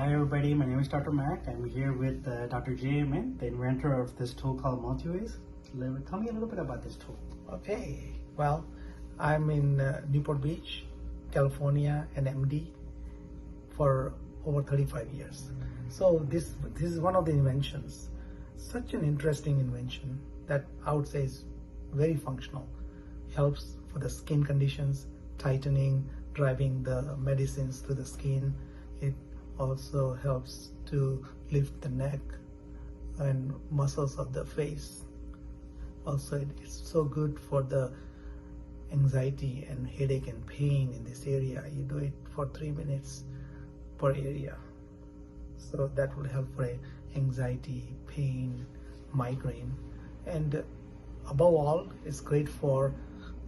Hi everybody, my name is Dr. Mac. I'm here with Dr. J. Amin, the inventor of this tool called MultiWaze. Tell me a little bit about this tool. Okay, well, I'm in Newport Beach, California, an MD for over 35 years. So this is one of the inventions, such an interesting invention that I would say is very functional. Helps for the skin conditions, tightening, driving the medicines to the skin. It also helps to lift the neck and muscles of the face. Also, it's so good for the anxiety and headache and pain in this area. You do it for 3 minutes per area. So that will help for anxiety, pain, migraine. And above all, it's great for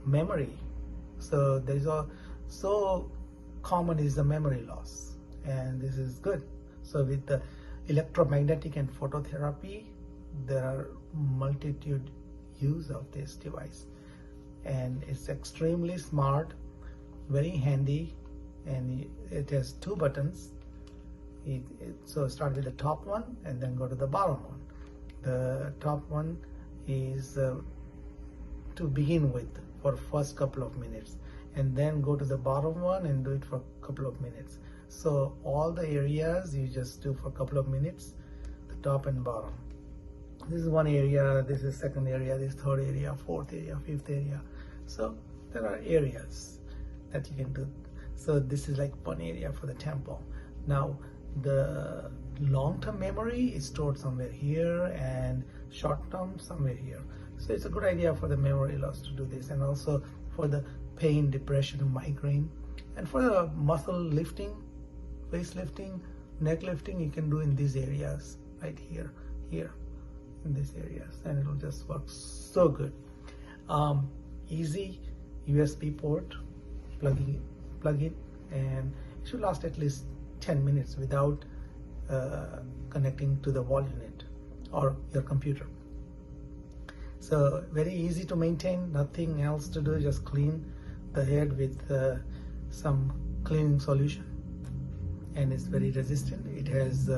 memory. So there is so common is the memory loss, and this is good. So with the electromagnetic and phototherapy, there are multitude use of this device, and it's extremely smart, very handy, and it has 2 buttons. So start with the top one and then go to the bottom one. The top one is to begin with for first couple of minutes, and then go to the bottom one and do it for a couple of minutes. So all the areas you just do for a couple of minutes, the top and bottom. This is one area, this is second area, this third area, fourth area, fifth area. So there are areas that you can do. So this is like one area for the temple. Now the long-term memory is stored somewhere here and short-term somewhere here. So it's a good idea for the memory loss to do this, and also for the pain, depression, migraine, and for the muscle lifting, face lifting, neck lifting, you can do in these areas right here, in these areas, and it will just work so good. Easy USB port, plug it, and it should last at least 10 minutes without connecting to the wall unit or your computer. So very easy to maintain, nothing else to do, just clean the head with some cleaning solution, and it's very resistant. It has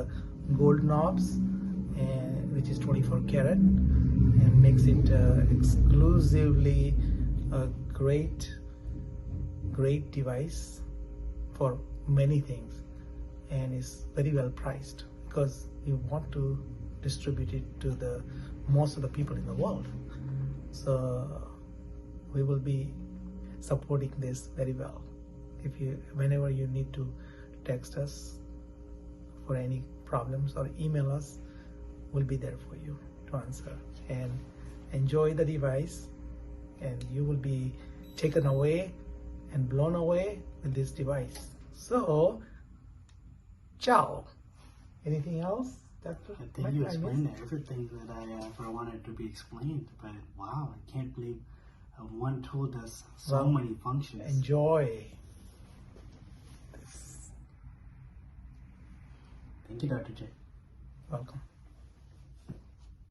gold knobs, which is 24 karat, and makes it exclusively a great device for many things, and is very well priced because we want to distribute it to the most of the people in the world. So we will be supporting this very well. Whenever you need to text us for any problems or email us, we'll be there for you to answer. And enjoy the device, and you will be taken away and blown away with this device. So, ciao. Anything else, Doctor? I think you explained everything that I wanted to be explained, but wow, I can't believe one tool does so many functions. Enjoy this. Thank you, Dr. J. Welcome.